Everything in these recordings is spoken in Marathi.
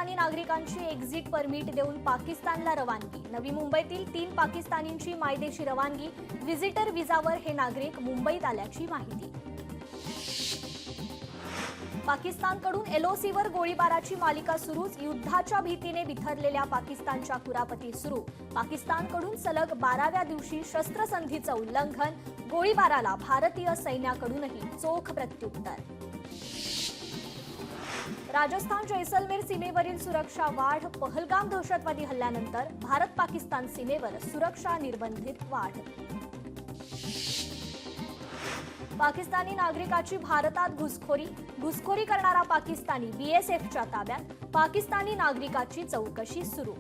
पाकिस्तानी नागरिकांची एक्झिट परमिट देऊन पाकिस्तानला रवानगी। नवी मुंबईतील 3 पाकिस्तानींची मायदेशी रवानगी। व्हिजिटर व्हिसावर हे नागरिक मुंबईत आल्याची माहिती। पाकिस्तानकडून एलओसीवर गोळीबाराची मालिका सुरूच। युद्धाच्या भीतीने बिथरलेल्या पाकिस्तानच्या कुरापती सुरू। पाकिस्तानकडून सलग 12व्या दिवशी शस्त्रसंधीचं उल्लंघन। गोळीबाराला भारतीय सैन्याकडूनही चोख प्रत्युत्तर। राजस्थान जैसलमेर सीमेवरील सुरक्षा वाढ। पहलगाम दहशतवादी हल्ल्यानंतर भारत पाकिस्तान सीमेवर सुरक्षा निर्बंधित वाढ। पाकिस्तानी नागरिकाची भारतात घुसखोरी करणारा पाकिस्तानी बीएसएफच्या ताब्यात। पाकिस्तानी नागरिकाची चौकशी सुरू।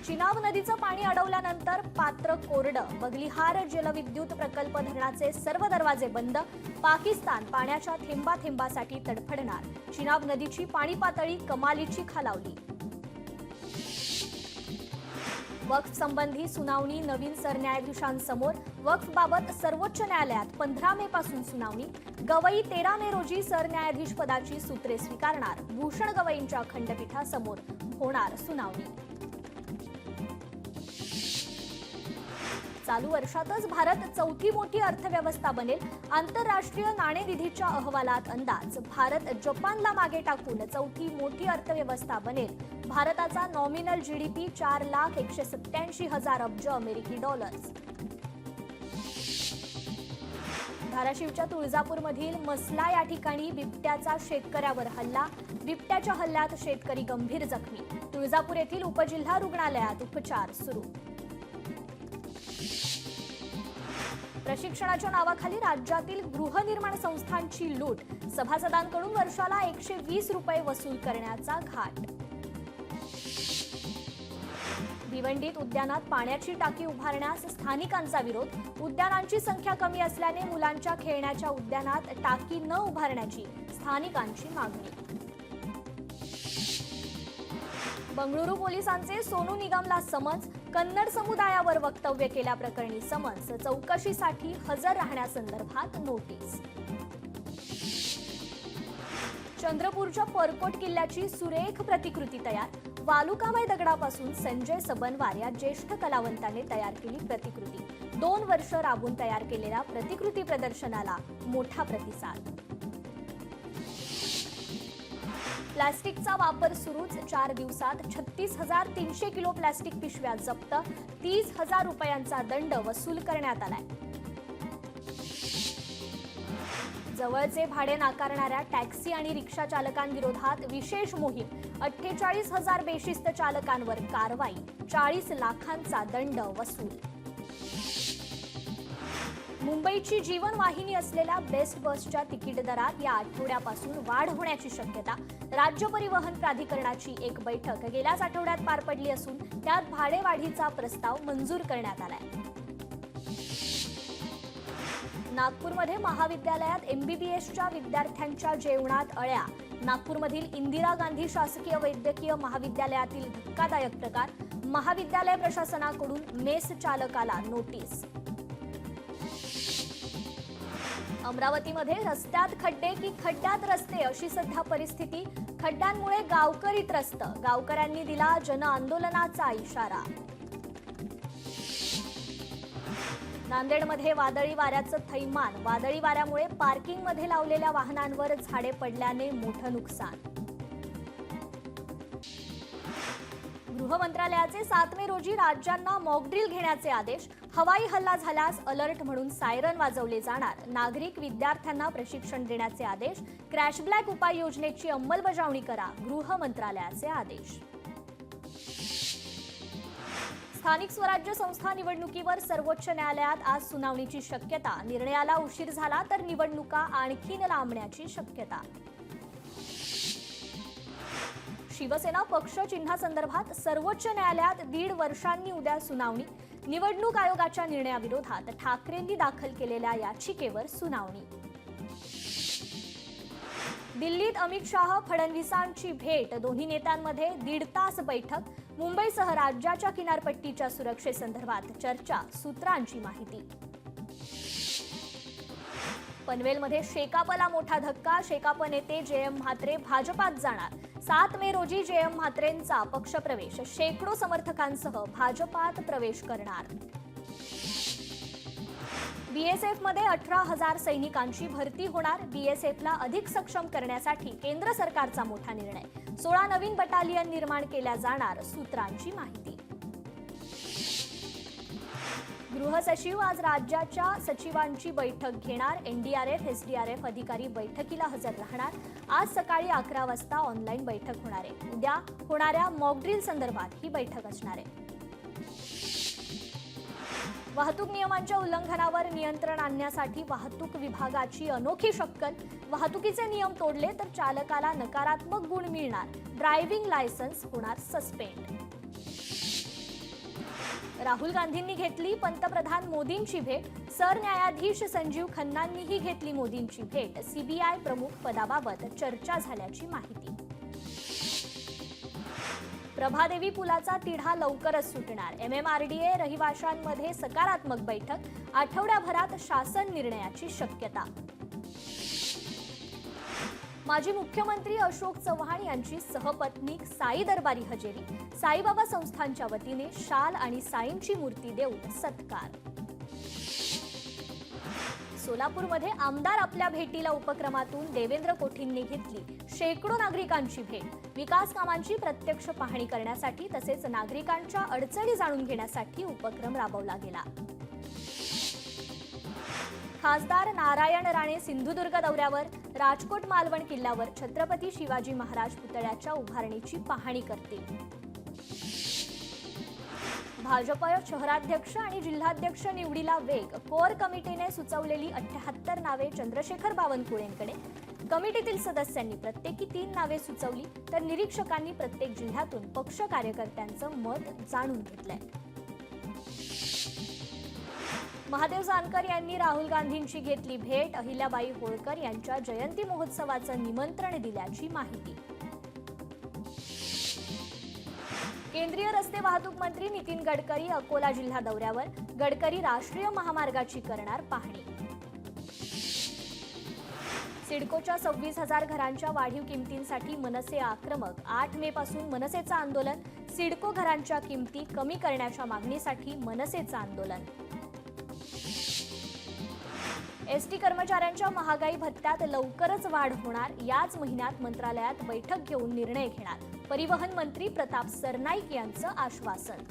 चिनाब नदीचं पाणी अडवल्यानंतर पात्र कोरडं। बगलिहार जलविद्युत प्रकल्प धरणाचे सर्व दरवाजे बंद। पाकिस्तान पाण्याच्या थेंबाथेंबासाठी तडफडणार। चिनाब नदीची पाणी पातळी कमालीची खालावली। वक्फ संबंधी सुनावणी नवीन सरन्यायाधीशांसमोर। वक्फबाबत सर्वोच्च न्यायालयात 15 मे पासून सुनावणी। गवई 13 मे रोजी सरन्यायाधीश पदाची सूत्रे स्वीकारणार। भूषण गवईंच्या खंडपीठासमोर होणार सुनावणी। चालू वर्षातच भारत चौथी मोठी अर्थव्यवस्था बनेल। आंतरराष्ट्रीय नाणेनिधीच्या अहवालात अंदाज। भारत जपानला मागे टाकून चौथी मोठी अर्थव्यवस्था बनेल। भारताचा नॉमिनल जीडीपी 4,187,000 अब्ज अमेरिकी डॉलर्स। धाराशिवच्या तुळजापूरमधील मसला या ठिकाणी बिबट्याचा शेतकऱ्यावर हल्ला। बिबट्याच्या हल्ल्यात शेतकरी गंभीर जखमी। तुळजापूर येथील उपजिल्हा रुग्णालयात उपचार सुरू। प्रशिक्षणाच्या नावाखाली राज्यातील गृहनिर्माण संस्थांची लूट। सभासदांकडून वर्षाला 120 रुपये वसूल करण्याचा घाट। भिवंडीत उद्यानात पाण्याची टाकी उभारण्यास स्थानिकांचा विरोध। उद्यानांची संख्या कमी असल्याने मुलांच्या खेळण्याच्या उद्यानात टाकी न उभारण्याची स्थानिकांची मागणी। बंगळुरू पोलिसांचे सोनू निगमला समन्स। कन्नड समुदायावर वक्तव्य केल्याप्रकरणी समन्स। चौकशीसाठी हजर राहण्यासंदर्भात नोटीस। चंद्रपूरच्या परकोट किल्ल्याची सुरेख प्रतिकृती तयार। वालुकामय दगडापासून संजय सबनवार या ज्येष्ठ कलावंताने तयार केली प्रतिकृती। 2 वर्ष राबून तयार केलेल्या प्रतिकृती प्रदर्शनाला मोठा प्रतिसाद। प्लास्टिकचा वापर सुरूच। 4 दिवसात 36,300 किलो प्लास्टिक पिशव्या जप्त। 30,000 रुपयांचा दंड वसूल करण्यात आलाय। जवळचे भाडे नाकारणाऱ्या टॅक्सी आणि रिक्षा चालकांविरोधात विशेष मोहीम। 48,000 बेशिस्त चालकांवर कारवाई। 40 लाखांचा दंड वसूल। मुंबईची जीवनवाहिनी असलेल्या बेस्ट बसच्या तिकीट दरात या आठवड्यापासून वाढ होण्याची शक्यता। राज्य परिवहन प्राधिकरणाची एक बैठक गेल्याच आठवड्यात पार पडली असून त्यात भाडेवाढीचा प्रस्ताव मंजूर करण्यात आलाय। नागपूरमध्ये महाविद्यालयात एमबीबीएसच्या विद्यार्थ्यांच्या जेवणात अळ्या। नागपूरमधील इंदिरा गांधी शासकीय वैद्यकीय महाविद्यालयातील धक्कादायक प्रकार। महाविद्यालय प्रशासनाकडून मेस चालकाला नोटीस। अमरावतीमध्ये रस्त्यात खड्डे की खड्ड्यात रस्ते अशी सध्या परिस्थिती। खड्ड्यांमुळे गावकरी त्रस्त। गावकऱ्यांनी दिला जनआंदोलनाचा इशारा। नांदेडमध्ये वादळी वाऱ्याचं थैमान। वादळी वाऱ्यामुळे पार्किंगमध्ये लावलेल्या वाहनांवर झाडे पडल्याने मोठं नुकसान। गृह मंत्रालयाचे 7 मे रोजी राज्यांना मॉकड्रिल घेण्याचे आदेश। हवाई हल्ला झाल्यास अलर्ट म्हणून सायरन वाजवले जाणार। नागरिक विद्यार्थ्यांना प्रशिक्षण देण्याचे आदेश। क्रॅश ब्लॅक उपाययोजनेची अंमलबजावणी करा। गृह मंत्रालयाचे आदेश। स्थानिक स्वराज्य संस्था निवडणुकीवर सर्वोच्च न्यायालयात आज सुनावणीची शक्यता। निर्णयाला उशीर झाला तर निवडणुका आणखीन लांबण्याची शक्यता। शिवसेना पक्ष चिन्हासंदर्भात सर्वोच्च न्यायालयात 1.5 वर्षांनी उद्या सुनावणी। निवडणूक आयोगाच्या निर्णयाविरोधात ठाकरेंनी दाखल केलेल्या याचिकेवर सुनावणी। दिल्लीत अमित शाह फडणवीसांची भेट। दोन्ही नेत्यांमध्ये 1.5 तास बैठक। मुंबईसह राज्याच्या किनारपट्टीच्या सुरक्षेसंदर्भात चर्चा। सूत्रांची माहिती। पनवेलमध्ये शेकापला मोठा धक्का. शेकाप नेते जे.एम. म्हात्रे भाजपात जाणार. 7 मे रोजी जे.एम. म्हात्रेंचा पक्षप्रवेश. शेकडो समर्थकांसह भाजपात प्रवेश करणार. बीएसएफमध्ये 18,000 सैनिकांची भरती होणार. बीएसएफला अधिक सक्षम करण्यासाठी केंद्र सरकारचा मोठा निर्णय. 16 नवीन बटालियन निर्माण केल्या जाणार. सूत्रांची माहिती. गृहसचिव आज राज्याच्या सचिवांची बैठक घेणार. एनडीआरएफ एसडीआरएफ अधिकारी बैठकीला हजर राहणार. आज सकाळी 11 वाजता ऑनलाईन बैठक होणार आहे. उद्या होणाऱ्या मॉकड्रिल संदर्भात ही बैठक असणार आहे. वाहतूक नियमांच्या उल्लंघनावर नियंत्रण आणण्यासाठी वाहतूक विभागाची अनोखी शक्कल. वाहतुकीचे नियम तोडले तर चालकाला नकारात्मक गुण मिळणार. ड्रायव्हिंग लायसन्स होणार सस्पेंड. राहुल गांधींनी घेतली पंतप्रधान मोदींची भेट. सरन्यायाधीश संजीव खन्नांनीही घेतली मोदींची भेट. सीबीआय प्रमुख पदाबाबत चर्चा झाल्याची माहिती. प्रभादेवी पुलाचा तिढा लवकरच सुटणार. एमएमआरडीए रहिवाशांमध्ये सकारात्मक बैठक. आठवड्याभरात शासन निर्णयाची शक्यता. माजी मुख्यमंत्री अशोक चव्हाण यांची सहपत्नीक साई दरबारी हजेरी. साईबाबा संस्थानच्या वतीने शाल आणि साईंची मूर्ती देऊन सत्कार. सोलापूरमध्ये आमदार आपल्या भेटीला उपक्रमातून देवेंद्र कोठींनी घेतली शेकडो नागरिकांची भेट. विकास कामांची प्रत्यक्ष पाहणी करण्यासाठी तसेच नागरिकांच्या अडचणी जाणून घेण्यासाठी उपक्रम राबवला गेला. खासदार नारायण राणे सिंधुदुर्ग दौऱ्यावर. राजकोट मालवण किल्ल्यावर छत्रपती शिवाजी महाराज पुतळ्याच्या उभारणीची पाहणी करतील. भाजप शहराध्यक्ष आणि जिल्हाध्यक्ष निवडीला वेग. कोर कमिटीने सुचवलेली 78 नावे चंद्रशेखर बावनकुळेंकडे. कमिटीतील सदस्यांनी प्रत्येकी 3 नावे सुचवली तर निरीक्षकांनी प्रत्येक जिल्ह्यातून पक्ष कार्यकर्त्यांचं मत जाणून घेतलंय. महादेव जानकर यांनी राहुल गांधींची घेतली भेट. अहिल्याबाई होळकर यांच्या जयंती महोत्सवाचं निमंत्रण दिल्याची माहिती. केंद्रीय रस्ते वाहतूक मंत्री नितीन गडकरी अकोला जिल्हा दौऱ्यावर. गडकरी राष्ट्रीय महामार्गाची करणार पाहणी. सिडकोच्या 26,000 घरांच्या वाढीव किमतींसाठी मनसे आक्रमक. 8 मे पासून मनसेचं आंदोलन. सिडको घरांच्या किमती कमी करण्याच्या मागणीसाठी मनसेचं आंदोलन. एसटी कर्मचाऱ्यांच्या महागाई भत्त्यात लवकरच वाढ होणार. याच महिन्यात मंत्रालयात बैठक घेऊन निर्णय घेणार. परिवहन मंत्री प्रताप सरनाईक यांचं आश्वासन.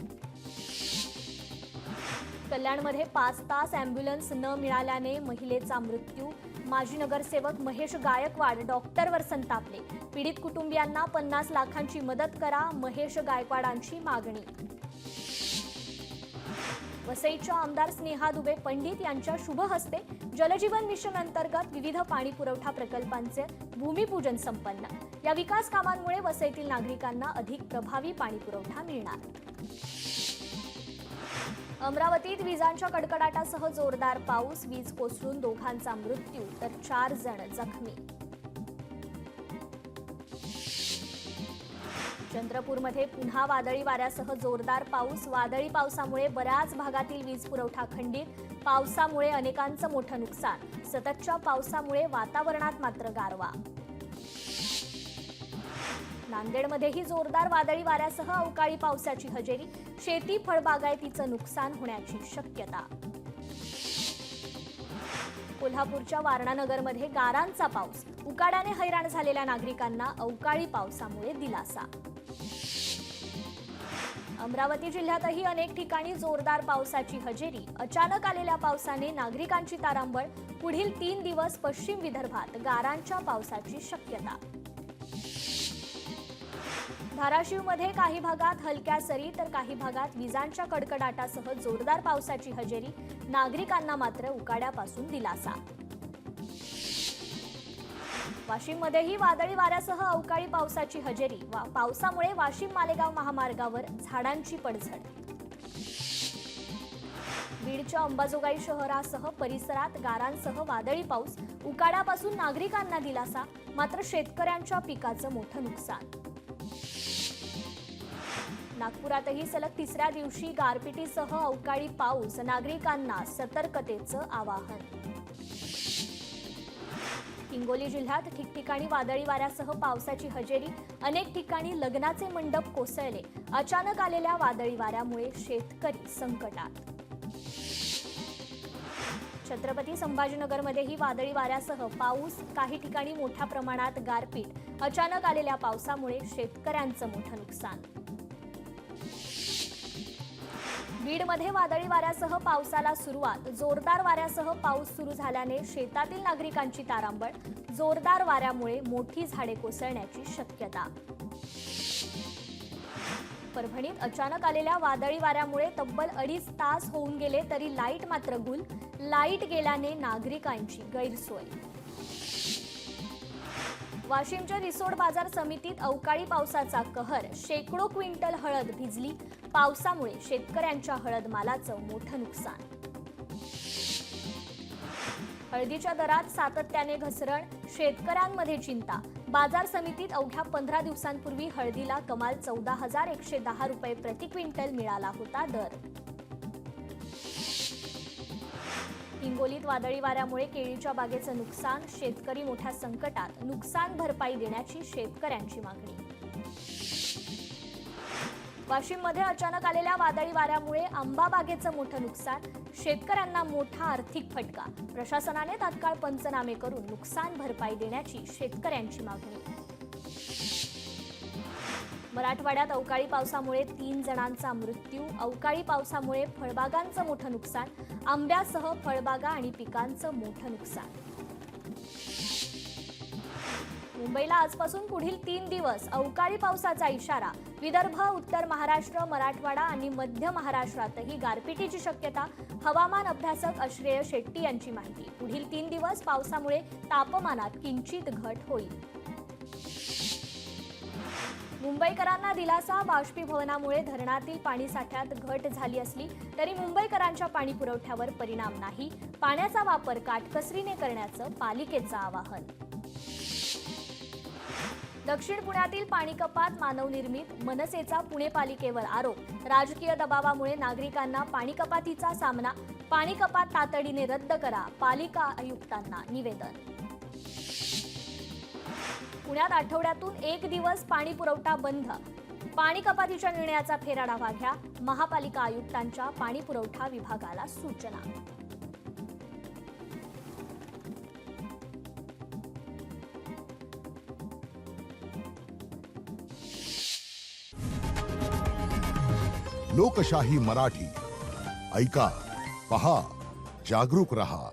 कल्याणमध्ये 5 तास अँब्युलन्स न मिळाल्याने महिलेचा मृत्यू. माजी नगरसेवक महेश गायकवाड डॉक्टरवर संतापले. पीडित कुटुंबियांना 50 लाखांची मदत करा. महेश गायकवाडांची मागणी. वसईच्या आमदार स्नेहा दुबे पंडित यांच्या शुभ हस्ते जलजीवन मिशन अंतर्गत विविध पाणी पुरवठा प्रकल्पांचे भूमिपूजन संपन्न. या विकास कामांमुळे वसईतील नागरिकांना अधिक प्रभावी पाणी पुरवठा मिळणार. अमरावतीत विजांच्या कडकडाटासह जोरदार पाऊस. वीज कोसळून दोघांचा मृत्यू तर 4 जण जखमी. चंद्रपूरमध्ये पुन्हा वादळी वाऱ्यासह जोरदार पाऊस. वादळी पावसामुळे बऱ्याच भागातील वीज पुरवठा खंडित. पावसामुळे अनेकांचं मोठं नुकसान. सततच्या पावसामुळे वातावरणात मात्र गारवा. नांदेडमध्येही जोरदार वादळी वाऱ्यासह अवकाळी पावसाची हजेरी. शेती फळबागायतीचं नुकसान होण्याची शक्यता. कोल्हापूरच्या वारणानगरमध्ये गारांचा पाऊस. उकाड्याने हैराण झालेल्या नागरिकांना अवकाळी पावसामुळे दिलासा. अमरावती जिल्ह्यातही अनेक ठिकाणी जोरदार पावसाची हजेरी. अचानक आलेल्या पावसाने नागरिकांची तारांबळ. पुढील 3 दिवस पश्चिम विदर्भात गारांच्या पावसाची शक्यता. धाराशिवमध्ये काही भागात हलक्या सरी तर काही भागात विजांच्या कडकडाटासह जोरदार पावसाची हजेरी. नागरिकांना मात्र उकाड्यापासून दिलासा. वाशिममध्येही वादळी वाऱ्यासह अवकाळी पावसाची हजेरी. पावसामुळे वाशिम मालेगाव महामार्गावर झाडांची पडझड. बीडच्या अंबाजोगाई शहरासह परिसरात गारांसह वादळी पाऊस. उकाड्यापासून नागरिकांना दिलासा. मात्र शेतकऱ्यांच्या पिकाचं मोठं नुकसान. नागपुरातही सलग 3ऱ्या दिवशी गारपिटीसह अवकाळी पाऊस. नागरिकांना सतर्कतेचं आवाहन. हिंगोली जिल्ह्यात ठिकठिकाणी वादळी वाऱ्यासह पावसाची हजेरी, अनेक ठिकाणी लग्नाचे मंडप कोसळले. अचानक आलेल्या वादळी वाऱ्यामुळे शेतकरी संकटात. छत्रपती संभाजीनगरमध्येही वादळी वाऱ्यासह पाऊस, काही ठिकाणी मोठ्या प्रमाणात गारपीट. अचानक आलेल्या पावसामुळे शेतकऱ्यांचं मोठं नुकसान. बीडमध्ये वादळी वाऱ्यासह पावसाला सुरुवात. जोरदार वाऱ्यासह पाऊस सुरू झाल्याने शेतातील नागरिकांची तारांबळ. जोरदार वाऱ्यामुळे मोठी झाडे कोसळण्याची शक्यता. परभणीत अचानक आलेल्या वादळी वाऱ्यामुळे तब्बल 2.5 तास होऊन गेले तरी लाईट मात्र गुल. लाईट गेल्याने नागरिकांची गैरसोय. वाशिमच्या रिसोड बाजार समितीत अवकाळी पावसाचा कहर. शेकडो क्विंटल हळद भिजली. पावसामुळे शेतकऱ्यांच्या हळद मालाचं मोठं नुकसान. हळदीच्या दरात सातत्याने घसरण. शेतकऱ्यांमध्ये चिंता. बाजार समितीत अवघ्या 15 दिवसांपूर्वी हळदीला कमाल 14,110 रुपये प्रति क्विंटल मिळाला होता दर. हिंगोलीत वादळी वाऱ्यामुळे केळीच्या बागेचं नुकसान. शेतकरी मोठ्या संकटात. नुकसान भरपाई देण्याची शेतकऱ्यांची मागणी. वाशिममध्ये अचानक आलेल्या वादळी वाऱ्यामुळे आंबा बागेचं मोठं नुकसान. शेतकऱ्यांना मोठा आर्थिक फटका. प्रशासनाने तात्काळ पंचनामे करून नुकसान भरपाई देण्याची शेतकऱ्यांची मागणी. मराठवाड्यात अवकाळी पावसामुळे 3 जणांचा मृत्यू. अवकाळी पावसामुळे फळबागांचं मोठं नुकसान. आंब्यासह फळबागा आणि पिकांचं मोठं नुकसान. मुंबईला आजपासून पुढील 3 दिवस अवकाळी पावसाचा इशारा. विदर्भ, उत्तर महाराष्ट्र, मराठवाडा आणि मध्य महाराष्ट्रातही गारपिटीची शक्यता. हवामान अभ्यासक अश्रेय शेट्टी यांची माहिती. पुढील 3 दिवस पावसामुळे तापमानात किंचित घट होईल. मुंबईकरांना दिलासा. बाष्पीभवनामुळे धरणातील पाणीसाठ्यात घट झाली असली तरी मुंबईकरांच्या पाणी पुरवठ्यावर परिणाम नाही. पाण्याचा वापर काटकसरीने करण्याचं पालिकेचं आवाहन. दक्षिण पुण्यातील पाणी कपात मानवनिर्मित. मनसेचा पुणे पालिकेवर आरोप. राजकीय दबावामुळे नागरिकांना पाणी कपातीचा सामना. पाणी कपात तातडीने रद्द करा. पालिका आयुक्तांना निवेदन. पुण्यात आठवड्यातून 1 दिवस पाणी पुरवठा बंद. पाणी कपातीच्या निर्णयाचा फेरआढावा घ्या. महापालिका आयुक्तांच्या पाणी पुरवठा विभागाला सूचना. लोकशाही मराठी ऐका, पहा, जागरूक रहा.